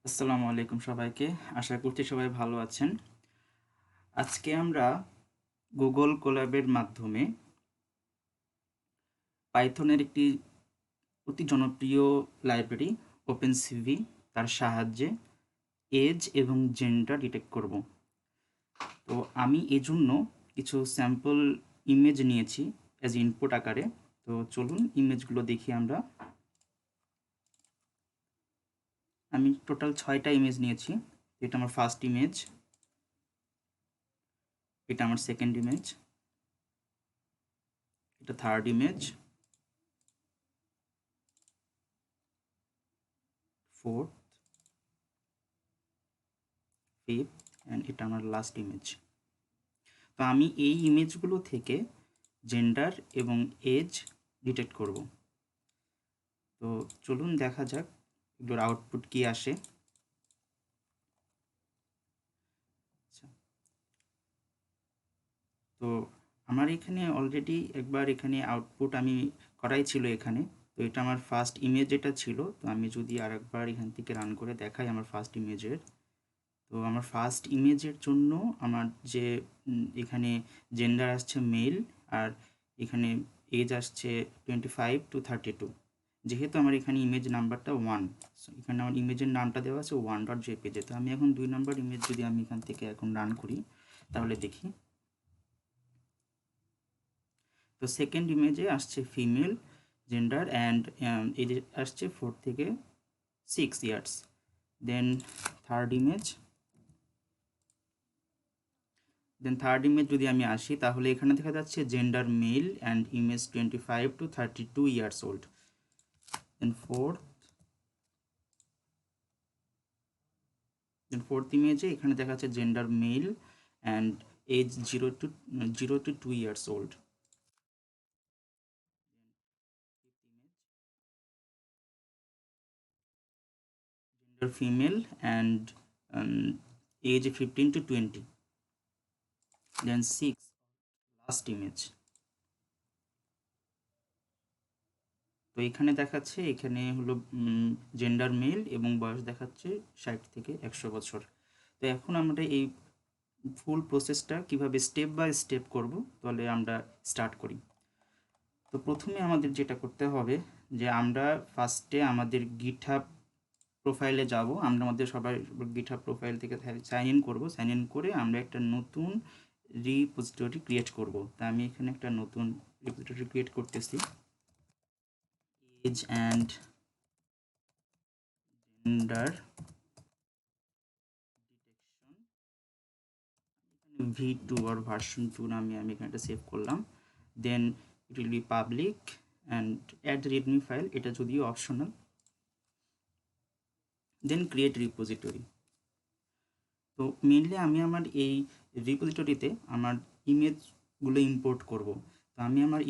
আসসালামু আলাইকুম সবাইকে। আশা করছি সবাই ভালো আছেন। আজকে আমরা গুগল কোল্যাবের মাধ্যমে পাইথনের একটি অতি জনপ্রিয় লাইব্রেরি ওপেনসিভি তার সাহায্যে এজ এবং জেন্ডার ডিটেক্ট করব। তো আমি এজন্য কিছু স্যাম্পল ইমেজ নিয়েছি অ্যাজ ইনপুট আকারে। তো চলুন ইমেজগুলো দেখি আমরা। আমি টোটাল 6টা ইমেজ নিয়েছি। এটা আমার ফার্স্ট ইমেজ, এটা আমার সেকেন্ড ইমেজ, এটা third image, fourth, fifth and এটা আমার লাস্ট ইমেজ। তো আমি এই ইমেজগুলো থেকে জেন্ডার এবং এজ ডিটেক্ট করব। তো চলুন দেখা যাক এগুলোর আউটপুট কি আসে। আচ্ছা, তো আমার এখানে অলরেডি একবার এখানে আউটপুট আমি করাই ছিল এখানে। তো এটা আমার ফার্স্ট ইমেজ এটা ছিল। তো আমি যদি আরেকবার এখান থেকে রান করে দেখাই আমার ফার্স্ট ইমেজের, তো আমার ফার্স্ট ইমেজের জন্য আমার যে এখানে জেন্ডার আসছে মেল, আর এখানে এজ আসছে 25 to 32। যেহেতু আমার এখানে ইমেজ নাম্বারটা 1, এখানে আমার ইমেজের নামটা দেওয়া আছে 1.jpg। তো আমি এখন 2 নম্বর ইমেজ যদি আমি এখান থেকে এখন রান করি তাহলে দেখি। তো সেকেন্ড ইমেজে আসছে ফিমেল জেন্ডার অ্যান্ড এজ আসছে 4 থেকে 6 ইয়ার্স। দেন থার্ড ইমেজ যদি আমি আসি তাহলে এখানে দেখা যাচ্ছে gender male and image 25 to 32 years old. Then fourth ইমেজে এখানে দেখা যাচ্ছে gender male and age 0 to 2 years old. Gender female and age 15 to 20। Then last image. তো এখানে দেখাচ্ছে এখানে হলো জেন্ডার মেল এবং বয়স দেখাচ্ছে 60 থেকে 100 বছর। তো এখন আমরা এই ফুল প্রসেসটা কিভাবে স্টেপ বাই স্টেপ করব তাহলে আমরা স্টার্ট করি। তো প্রথমে আমাদের যেটা করতে হবে যে আমরা ফার্স্টে আমাদের গিটহাব প্রোফাইলে যাব। আমরা আমাদের সবাই গিটহাব প্রোফাইল থেকে সাইন ইন করব। সাইন ইন করে আমরা একটা নতুন রিপোজিটরি ক্রিয়েট করব। তা আমি এখানে একটা নতুন রিপোজিটরি ক্রিয়েট করতেছি। Age and gender V2 or version 2 নামে আমি এখানে সেভ করলাম। Then it will be public and add readme file, এটা যদিও অপশনাল। Then create repository. তো মেনলি আমি আমার এই রিপোজিটরিতে আমার ইমেজগুলো ইম্পোর্ট করব। তো আমি আমার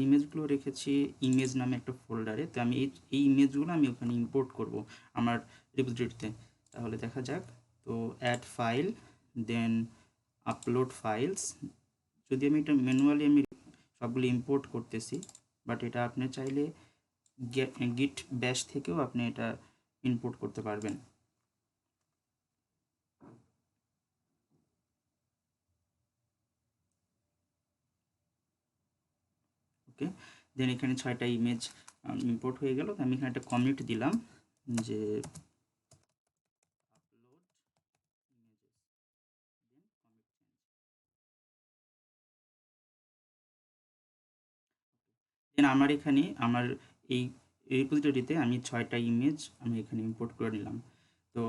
ইমেজগুলো রেখেছি ইমেজ নামে একটা ফোল্ডারে। তো আমি এই ইমেজগুলো আমি ওখানে ইম্পোর্ট করব আমার রিপোজিটরিতে। তাহলে দেখা যাক। তো add file, then upload files. যদি আমি এটা ম্যানুয়ালি আমি সবগুলো ইম্পোর্ট করতেছি, বাট এটা আপনি চাইলে গিট ব্যাশ থেকেও আপনি এটা ইম্পোর্ট করতে পারবেন। ওকে, দেন এখানে 6টা ইমেজ ইম্পোর্ট হয়ে গেল। আমি এখানে একটা কমিট দিলাম যে দেন আমার এখানে আমার এই রিপোজিটরিতে আমি 6টা ইমেজ আমি এখানে ইম্পোর্ট করে নিলাম। তো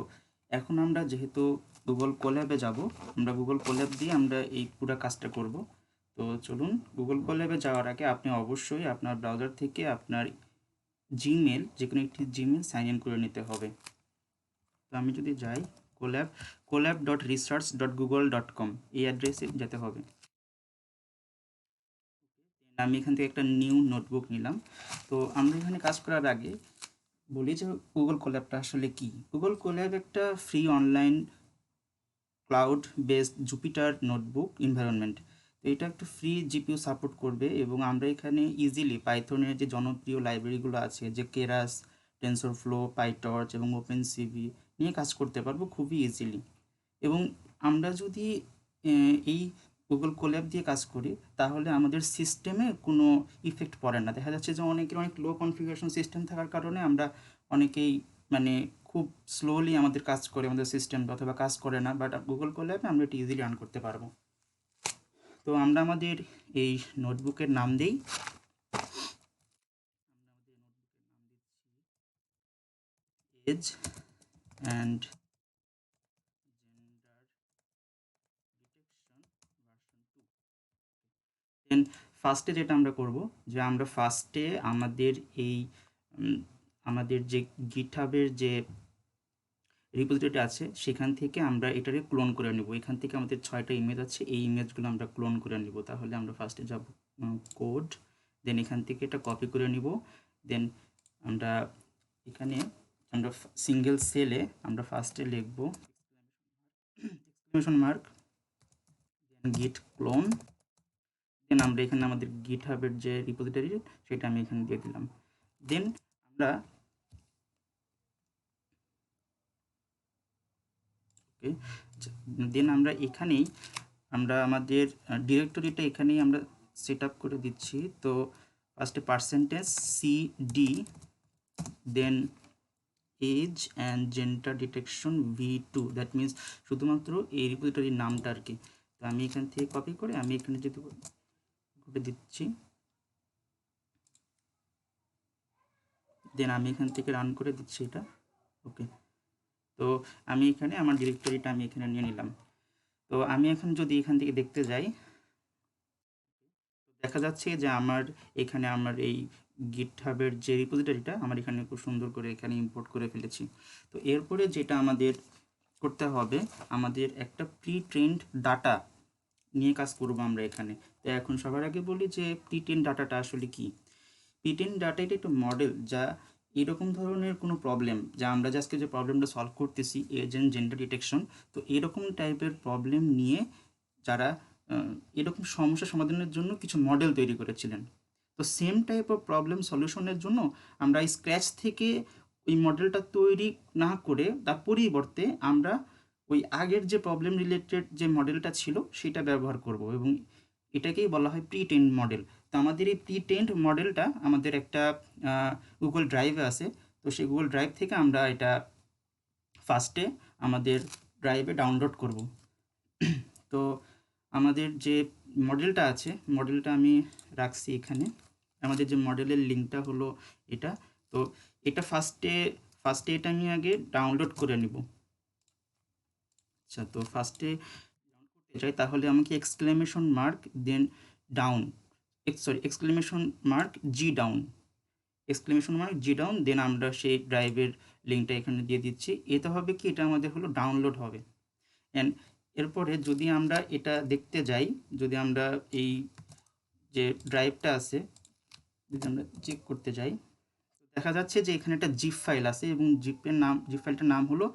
এখন আমরা যেহেতু গুগল কোল্যাবে যাব, আমরা গুগল কোল্যাব দিয়ে আমরা এই পুরো কাজটা করব। তো চলুন, গুগল কোল্যাবে যাওয়ার আগে আপনি অবশ্যই আপনার ব্রাউজার থেকে আপনার জিমেল, যে কোনো একটি জিমেল সাইন ইন করে নিতে হবে। তো আমি যদি যাই collab.research.google.com এই অ্যাড্রেসে যেতে হবে। আমি এখান থেকে একটা নিউ নোটবুক নিলাম। তো আমরা এখানে কাজ করার আগে বলি যে গুগল কোল্যাবটা আসলে কি। গুগল কোল্যাব একটা free online cloud based Jupiter notebook environment. তো তো এটা একটা ফ্রি জিপিইউ সাপোর্ট করবে এবং আমরা এখানে ইজিলি পাইথনের যে জনপ্রিয় লাইব্রেরিগুলো আছে যে কেরাস, টেনসরফ্লো, পাইটর্চ এবং ওপেনসিভি নিয়ে কাজ করতে পারবো খুবই ইজিলি। এবং আমরা যদি এই গুগল কোল্যাব দিয়ে কাজ করি তাহলে আমাদের সিস্টেমে কোনো ইফেক্ট পড়ে না। দেখা যাচ্ছে যে অনেকের অনেক লো কনফিগারেশন সিস্টেম থাকার কারণে আমরা অনেকেই মানে খুব স্লোলি আমাদের কাজ করে আমাদের সিস্টেমটা, অথবা কাজ করে না, বাট গুগল কোল্যাবে আমরা এটা ইজিলি রান করতে পারবো। তো আমরা আমাদের এই নোটবুকের নাম দিই, age and gender detection version 2। Then ফার্স্টে যেটা আমরা করব যে আমরা ফার্স্টে আমাদের এই আমাদের যে গিটহাবের যে রিপোজিটরি আছে সেখান থেকে আমরা এটাকে ক্লোন করে নেব। এখান থেকে আমাদের 6টা ইমেজ আছে, এই ইমেজগুলো আমরা ক্লোন করে নেব। তাহলে আমরা ফার্স্টে যাব কোড, দেন এখান থেকে এটা কপি করে নিব। দেন আমরা এখানে আমরা সিঙ্গেল সেলে আমরা ফার্স্টে লিখব এক্সক্লেমেশন মার্ক, দেন গিট ক্লোন, দেন আমরা এখানে আমাদের গিটহাবের যে রিপোজিটরি সেটা আমি এখানে দিয়ে দিলাম। দেন আমরা দেন আমরা এখানেই আমরা আমাদের ডিরেক্টরিটা এখানেই আমরা সেট আপ করে দিচ্ছি। তো ফার্স্টে %cd, then age and gender detection v2, that means শুধুমাত্র এই রিপোজিটরির নামটা আর কি। তো আমি এখান থেকে কপি করে আমি এখানে যেহেতু করে দিচ্ছি, দেন আমি এখান থেকে রান করে দিচ্ছি এটা। ওকে, তো আমি এখানে আমার ডিরেক্টরিটা আমি এখানে নিয়ে নিলাম। তো আমি এখন যদি এখান থেকে দেখতে যাই, দেখা যাচ্ছে যে আমার এখানে আমার এই গিটহাবের যে রিপোজিটরিটা আমার এখানে খুব সুন্দর করে এখানে ইম্পোর্ট করে ফেলেছি। তো এরপরে যেটা আমাদের করতে হবে, আমাদের একটা প্রি ট্রেন্ড ডাটা নিয়ে কাজ করবো আমরা এখানে। তো এখন সবার আগে বলি যে প্রি ট্রেন্ড ডাটাটা আসলে কি। প্রি ট্রেন্ড ডাটা এটা একটা মডেল যা এরকম ধরনের কোনো প্রবলেম, যা আমরা যে আজকে যে প্রবলেমটা সলভ করতেছি এজ অ্যান্ড জেন্ডার ডিটেকশন, তো এরকম টাইপের প্রবলেম নিয়ে যারা এরকম সমস্যা সমাধানের জন্য কিছু মডেল তৈরি করেছিলেন। তো সেম টাইপ অফ প্রবলেম সলিউশনের জন্য আমরা স্ক্র্যাচ থেকে ওই মডেলটা তৈরি না করে তার পরিবর্তে আমরা ওই আগের যে প্রবলেম রিলেটেড যে মডেলটা ছিল সেটা ব্যবহার করব, এবং এটাকেই বলা হয় প্রি ট্রেন্ড মডেল। তো আমাদের এই প্রি ট্রেন্ড মডেলটা আমাদের একটা গুগল ড্রাইভে আছে। তো সেই গুগল ড্রাইভ থেকে আমরা এটা ফার্স্টে আমাদের ড্রাইভে ডাউনলোড করব। তো আমাদের যে মডেলটা আছে, মডেলটা আমি রাখছি এখানে। আমাদের যে মডেলের লিঙ্কটা হলো এটা। তো এটা ফার্স্টে এটা আমি আগে ডাউনলোড করে নিব। আচ্ছা, তো ফার্স্টে ডাউন করতে চাই তাহলে আমাকে exclamation mark then down, exclamation mark g down, exclamation mark g down, then আমরা সেই ড্রাইভের লিঙ্কটা এখানে দিয়ে দিচ্ছি। এতে হবে কি, এটা আমাদের হলো ডাউনলোড হবে। অ্যান্ড এরপরে যদি আমরা এটা দেখতে যাই, যদি আমরা এই যে ড্রাইভটা আছে যদি আমরা চেক করতে যাই, দেখা যাচ্ছে যে এখানে একটা জিপ ফাইল আছে এবং জিপ ফাইলটার নাম হলো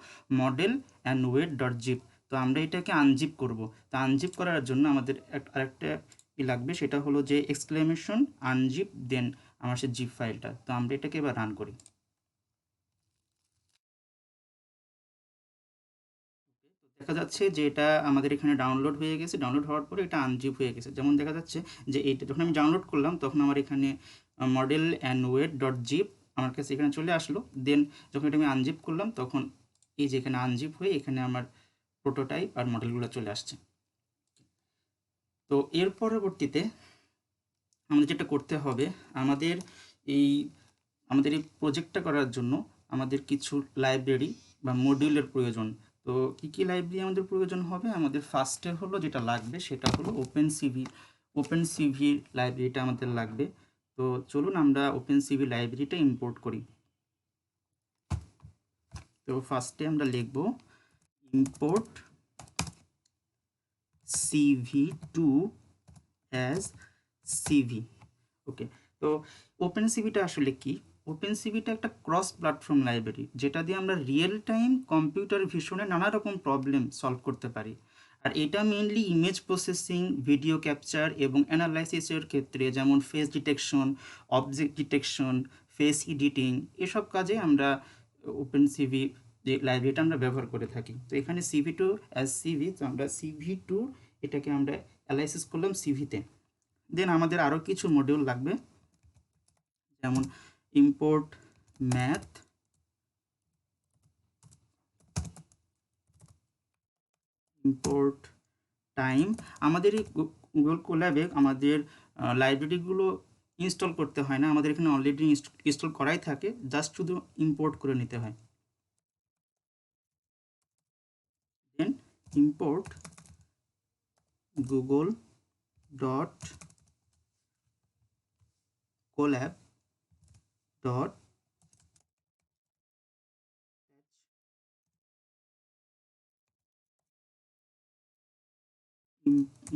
model and weight dot zip. তো আমরা এটাকে আনজিপ করব। তো আনজিপ করার জন্য আমাদের আরেকটা লাগবে, সেটা হলো যে এক্সক্লেমেশন আনজিপ দেন আমার সে জিপ ফাইলটা। তো আমরা এটাকে এবার রান করি। দেখা যাচ্ছে যে এটা আমাদের এখানে ডাউনলোড হয়ে গেছে। ডাউনলোড হওয়ার পরে এটা আনজিপ হয়ে গেছে। যেমন দেখা যাচ্ছে যে এইটা যখন আমি ডাউনলোড করলাম তখন আমার এখানে model and weight dot zip আমার কাছে এখানে চলে আসলো। দেন যখন এটা আমি আনজিপ করলাম তখন এই যে এখানে আনজিপ হয়ে এখানে আমার প্রোটোটাইপ আর মডেলগুলো চলে আসছে। তো এর পরবর্তীতে আমাদের যেটা করতে হবে, আমাদের এই আমাদের এই প্রজেক্টটা করার জন্য আমাদের কিছু লাইব্রেরি বা মডিউলের প্রয়োজন। তো কী কী লাইব্রেরি আমাদের প্রয়োজন হবে, আমাদের ফার্স্টে হলো যেটা লাগবে সেটা হলো ওপেনসিভির লাইব্রেরিটা আমাদের লাগবে। তো চলুন আমরা ওপেনসিভি লাইব্রেরিটা ইম্পোর্ট করি। তো ফার্স্টে আমরা লিখব ইম্পোর্ট CV2 অ্যাজ CV। ওকে, তো ওপেনসিভিটা আসলে কি? ওপেনসিভিটা একটা ক্রস প্ল্যাটফর্ম লাইব্রেরি যেটা দিয়ে আমরা রিয়েল টাইম কম্পিউটার ভিশনে নানা রকম প্রবলেম সলভ করতে পারি। আর এটা mainly image processing, video capture এবং অ্যানালাইসিসের ক্ষেত্রে, যেমন face detection, object detection, face editing, এসব কাজে আমরা ওপেন সিভি যে লাইব্রেরিটা আমরা ব্যবহার করে থাকি। তো এখানে সিভি টু অ্যাজ সিভি, তো আমরা সিভি টু এটাকে আমরা অ্যালাইসিস করলাম সিভিতে। দেন আমাদের আরও কিছু মডিউল লাগবে, যেমন ইম্পোর্ট ম্যাথ, ইম্পোর্ট টাইম। আমাদের এই গুগল কোল্যাবে আমাদের লাইব্রেরিগুলো ইনস্টল করতে হয় না, আমাদের এখানে অলরেডি ইনস্টল করাই থাকে, জাস্ট শুধু ইম্পোর্ট করে নিতে হয়। Then import Google dot colab dot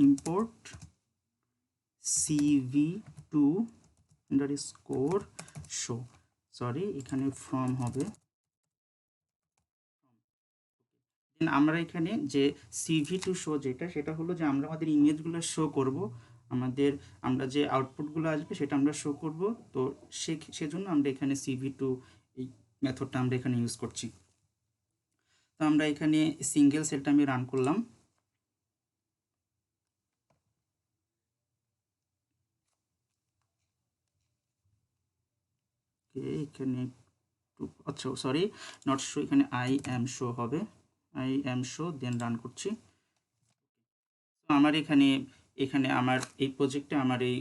import CV2 underscore show, sorry এখানে ফ্রম হবে। দেন আমরা এখানে যে CV2 শো যেটা, সেটা হলো যে আমরা আমাদের ইমেজগুলো শো করব, আমাদের আমরা যে আউটপুটগুলো আসবে সেটা আমরা শো করব। তো সেজন্য আমরা এখানে CV2 এই মেথডটা আমরা এখানে ইউজ করছি। তো আমরা এখানে সিঙ্গেল সেলটা আমি রান করলাম। এখানে আচ্ছা সরি, নট শো, এখানে আই এম শো হবে, imshow, then run করছি। তো আমার এখানে এখানে আমার এই প্রজেক্টে আমার এই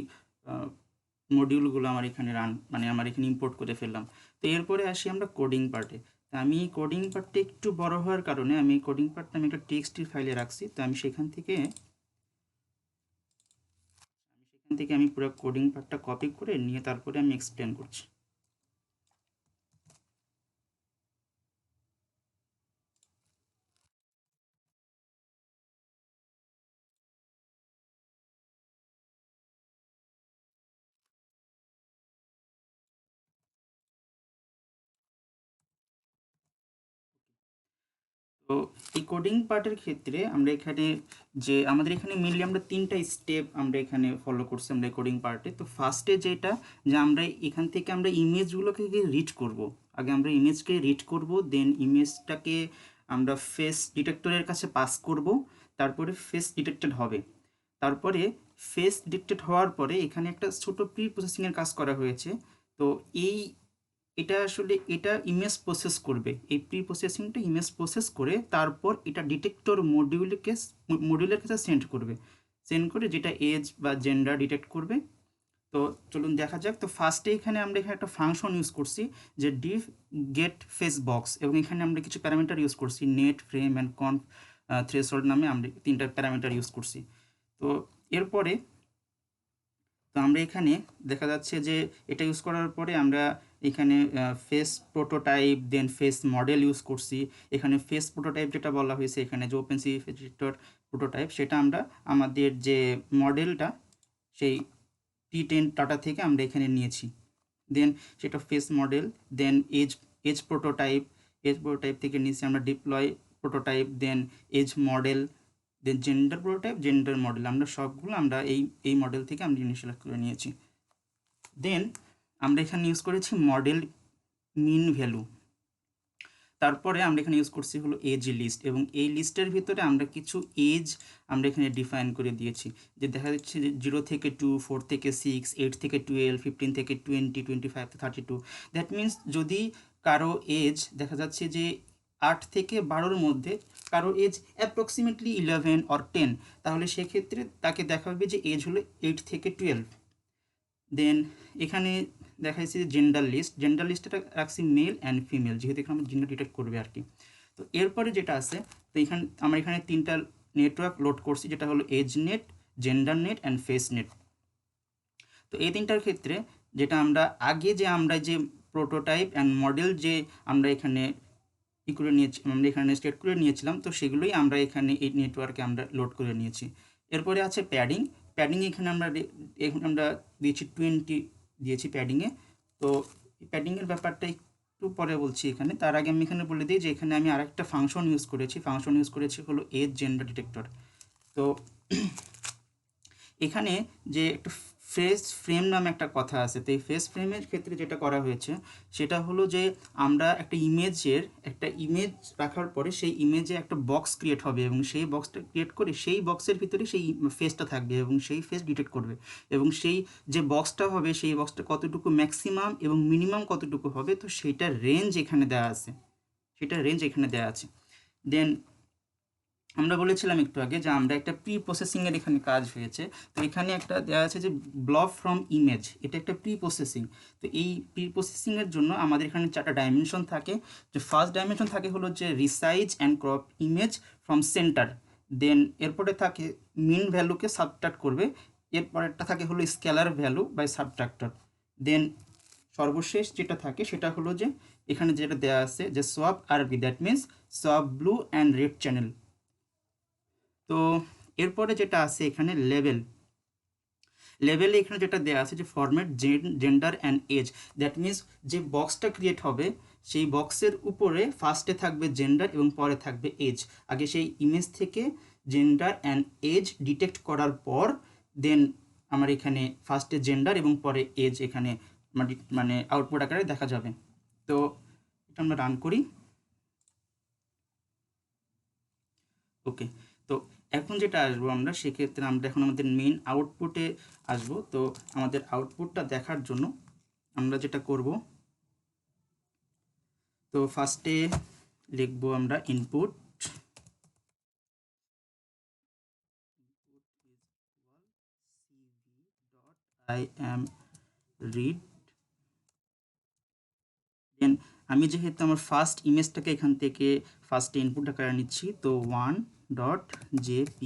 মডিউলগুলো আমার এখানে রান মানে আমার এখানে ইম্পোর্ট করে ফেললাম। তো এরপরে আসি আমরা কোডিং পার্টে। তো আমি কোডিং পার্টটা একটু বড় হওয়ার কারণে আমি কোডিং পার্টটা আমি একটা টেক্সটের ফাইলে রাখছি। তো আমি সেখান থেকে আমি পুরো কোডিং পার্টটা কপি করে নিয়ে তারপরে আমি এক্সপ্লেন করছি। তো এই কোডিং পার্টের ক্ষেত্রে আমরা এখানে যে আমাদের এখানে মেনলি আমরা 3টা স্টেপ আমরা এখানে ফলো করছি আমরা কোডিং পার্টে। তো ফার্স্টে যেটা, যে আমরা এখান থেকে আমরা ইমেজগুলোকে রিড করব। আগে আমরা ইমেজকে রিড করব, দেন ইমেজটাকে আমরা ফেস ডিটেক্টরের কাছে পাস করব, তারপরে ফেস ডিটেক্টেড হবে। তারপরে ফেস ডিটেক্টেড হওয়ার পরে এখানে একটা ছোট প্রি প্রসেসিংয়ের কাজ করা হয়েছে। তো এটা আসলে এটা ইমেজ প্রসেস করবে, এই প্রি প্রসেসিংটা ইমেজ প্রসেস করে তারপর এটা ডিটেক্টর মডিউলের কাছে সেন্ড করে যেটা এজ বা জেন্ডার ডিটেক্ট করবে। তো চলুন দেখা যাক। তো ফার্স্টে এখানে আমরা এখানে একটা ফাংশন ইউজ করছি, যে ডিফ গেট ফেস বক্স, এবং এখানে আমরা কিছু প্যারামিটার ইউজ করছি, নেট, ফ্রেম অ্যান্ড কনফ থ্রেশহোল্ড নামে আমরা 3টা প্যারামিটার ইউজ করছি। তো এরপরে আমরা এখানে দেখা যাচ্ছে যে এটা ইউজ করার পরে আমরা এখানে ফেস প্রোটোটাইপ, দেন ফেস মডেল ইউজ করছি। এখানে ফেস প্রোটোটাইপ যেটা বলা হয়েছে এখানে যে ওপেনসিভি ফেস ডিটেক্টর প্রোটোটাইপ, সেটা আমরা আমাদের যে মডেলটা সেই T10 টাটা থেকে আমরা এখানে নিয়েছি। দেন সেটা ফেস মডেল, দেন এজ প্রোটোটাইপ থেকে নিয়েছি আমরা ডিপ্লয় প্রোটোটাইপ, দেন এজ মডেল, দেন জেন্ডার প্রোটোটাইপ, জেন্ডার মডেল, আমরা সবগুলো আমরা এই মডেল থেকে আমরা ইনিশিয়ালাইজ করে নিয়েছি। দেন আমরা এখানে ইউজ করেছি মডেল মিন ভ্যালু। তারপরে আমরা এখানে ইউজ করছি হলো এজ লিস্ট, এবং এই লিস্টের ভিতরে আমরা কিছু এজ আমরা এখানে ডিফাইন করে দিয়েছি, যে দেখা যাচ্ছে যে 0 থেকে 2, 4 থেকে 6, 8 থেকে 12, 15 থেকে 20, 25 থেকে 32। দ্যাট মিনস যদি কারো এজ দেখা যাচ্ছে যে 8 থেকে 12-র মধ্যে, কারো এজ অ্যাপ্রক্সিমেটলি 11 অর 10, তাহলে সেক্ষেত্রে তাকে দেখাবে যে এজ হলো 8 থেকে 12। দেন এখানে দেখা যাচ্ছে যে জেন্ডার লিস্টটা রাখছি মেল অ্যান্ড ফিমেল, যেহেতু এখানে আমরা জেন্ডার ডিটেক্ট করবে আর কি। তো এরপরে যেটা আছে, তো আমরা এখানে 3টা নেটওয়ার্ক লোড করছি, যেটা হলো age net, gender net and face net. তো এই 3টার ক্ষেত্রে যেটা আমরা আগে যে আমরা যে প্রোটোটাইপ অ্যান্ড মডেল যে আমরা এখানে করে নিয়েছি, আমরা এখানে স্টেট করে নিয়েছিলাম, তো সেগুলোই আমরা এখানে এই নেটওয়ার্কে আমরা লোড করে নিয়েছি। এরপরে আছে প্যাডিং এখানে আমরা দিয়েছি 20 দিয়েছি প্যাডিংয়ে। তো প্যাডিংয়ের ব্যাপারটা একটু পরে বলছি এখানে, তার আগে আমি এখানে বলে দিই যে এখানে আমি আরেকটা ফাংশন ইউজ করেছি হলো এজ জেন্ডার ডিটেক্টর। তো এখানে যে একটা ফেস ফ্রেম নামে একটা কথা আছে, তো এই ফেস ফ্রেমের ক্ষেত্রে যেটা করা হয়েছে সেটা হলো যে আমরা একটা ইমেজ রাখার পরে সেই ইমেজে একটা বক্স ক্রিয়েট হবে এবং সেই বক্সটা ক্রিয়েট করে সেই বক্সের ভিতরে সেই ফেসটা থাকবে এবং সেই ফেস ডিটেক্ট করবে এবং সেই যে বক্সটা হবে সেই বক্সটা কতটুকু ম্যাক্সিমাম এবং মিনিমাম কতটুকু হবে, তো সেইটার রেঞ্জ এখানে দেওয়া আছে, দেন আমরা বলেছিলাম একটু আগে যে আমরা একটা প্রি প্রসেসিংয়ের এখানে কাজ হয়েছে। তো এখানে একটা দেওয়া আছে যে ব্লব ফ্রম ইমেজ, এটা একটা প্রি প্রসেসিং। তো এই প্রি প্রসেসিংয়ের জন্য আমাদের এখানে 4টা ডাইমেনশন থাকে। যে ফার্স্ট ডাইমেনশন থাকে হলো যে resize and crop image from centre, then এরপরে থাকে মিন ভ্যালুকে সাবট্রাক্ট করবে, এরপরেরটা থাকে হলো scalar value by subtractor, then সর্বশেষ যেটা থাকে সেটা হলো যে এখানে যেটা দেওয়া আছে যে swap RB, that means swap blue and red channel. তো এরপরে যেটা আছে এখানে লেভেলে এখানে যেটা দেওয়া আছে যে format gender and age, that means যে বক্সটা ক্রিয়েট হবে সেই বক্সের উপরে ফার্স্টে থাকবে জেন্ডার এবং পরে থাকবে এজ। আগে সেই ইমেজ থেকে জেন্ডার অ্যান্ড এজ ডিটেক্ট করার পর দেন আমার এখানে ফার্স্টে জেন্ডার এবং পরে এজ এখানে মানে আউটপুট আকারে দেখা যাবে। তো এটা আমরা রান করি। ওকে, তো এখন যেটা আসবো আমরা সেক্ষেত্রে আমরা এখন আমাদের মেইন আউটপুটে আসবো। তো আমাদের আউটপুটটা দেখার জন্য আমরা যেটা করব, তো ফার্স্টে লিখবো আমরা ইনপুট I am read, দেন আমি যেহেতু আমার ফার্স্ট ইমেজটাকে এখান থেকে ফার্স্টে ইনপুট আকারে নিচ্ছি, তো 1.jpg,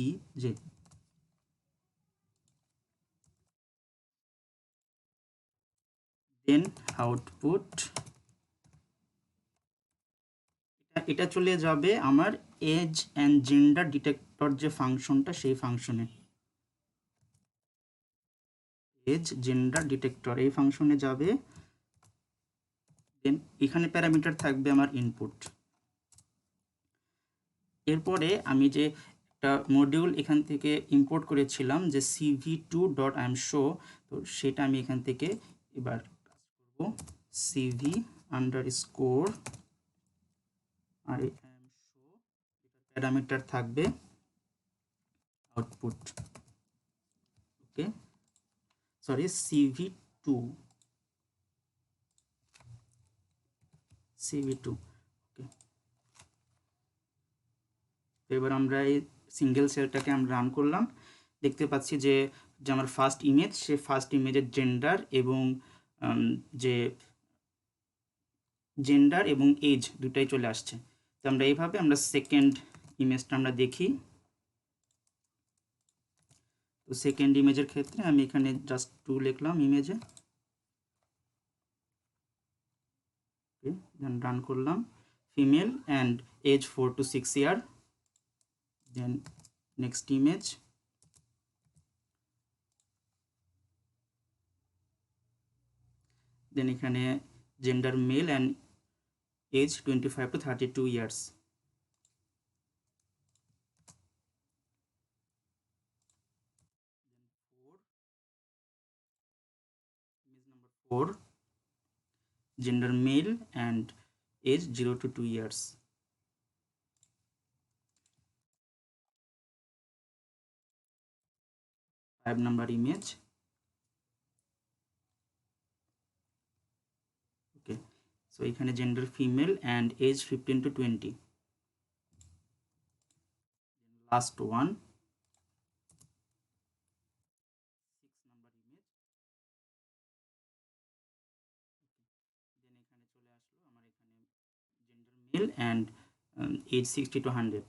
দেন আউটপুট এটা চলে যাবে আমার এজ অ্যান্ড জেন্ডার ডিটেক্টর যে ফাংশনটা সেই ফাংশনে, এজ জেন্ডার ডিটেক্টর এই ফাংশনে যাবে। দেন এখানে প্যারামিটার থাকবে আমার ইনপুট। এরপরে আমি যে একটা মডিউল এখান থেকে ইম্পোর্ট করেছিলাম যে cv2.imshow, তো সেটা আমি এখান থেকে এবার কাজ করব, cv আন্ডারস্কোর imshow, প্যারামিটার থাকবে আউটপুট, ওকে সরি cv2, ওকে। তো এবার আমরা এই সিঙ্গেল সেলটাকে আমরা রান করলাম, দেখতে পাচ্ছি যে যে আমার ফার্স্ট ইমেজ সে ফার্স্ট ইমেজের জেন্ডার এবং এজ দুটাই চলে আসছে। তো আমরা এইভাবে আমরা সেকেন্ড ইমেজটা আমরা দেখি। তো সেকেন্ড ইমেজের ক্ষেত্রে আমি এখানে জাস্ট 2 লিখলাম ইমেজে, ওকে দেন রান করলাম, female and age 4 to 6 year, then next image, then এখানে gender male and age 25 to 32 years, image number 4, gender male and age 0 to 2 years. 5 number image, okay, so এখানে gender female and age 15 to 20, last one 6 number image, then এখানে চলে আসলো আমার এখানে gender male and age 60 to 100।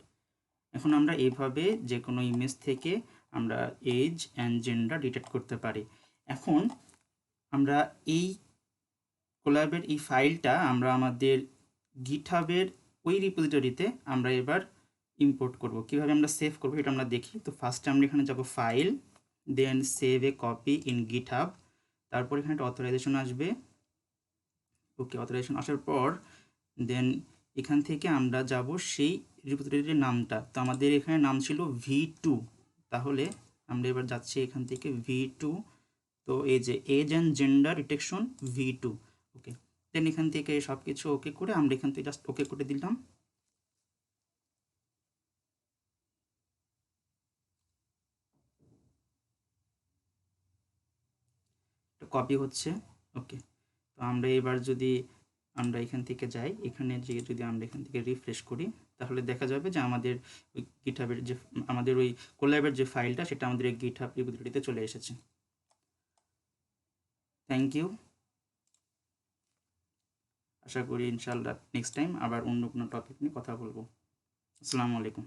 এখন আমরা এইভাবে যে কোনো ইমেজ থেকে আমরা এজ অ্যান্ড জেন্ডার ডিটেক্ট করতে পারি। এখন আমরা এই কোল্যাবের এই ফাইলটা আমরা আমাদের গিটহাবের ওই রিপোজিটরিতে আমরা এবার ইম্পোর্ট করব। কিভাবে আমরা সেভ করব এটা আমরা দেখি। তো ফার্স্টে আমরা এখানে যাব file, then save a copy in GitHub, তারপর এখানে একটা অথরাইজেশন আসবে, ওকে অথরাইজেশন আসার পর দেন এখান থেকে আমরা যাব সেই রিপোজিটরির নামটা। তো আমাদের এখানে নাম ছিল v2, তাহলে আমরা এবার যাচ্ছি এখান থেকে V2, তো এই যে age and gender detection V2, okay. Then এখান থেকে সব কিছু ওকে করে আমরা এখান থেকে জাস্ট ওকে করে দিলাম। কপি হচ্ছে, ওকে। তো আমরা এবার যদি আমরা এখান থেকে যাই, এখানে যে যদি আমরা এখান থেকে রিফ্রেশ করি, তাহলে দেখা যাবে যে আমাদের ওই গিটহাবের যে আমাদের ওই কোল্যাবের যে ফাইলটা সেটা আমাদের এই গিটহাব রিপোজিটরিতে চলে এসেছে। Thank you. আশা করি ইনশাআল্লাহ নেক্সট টাইম আবার অন্য কোনো টপিক নিয়ে কথা বলবো। আসসালামু আলাইকুম।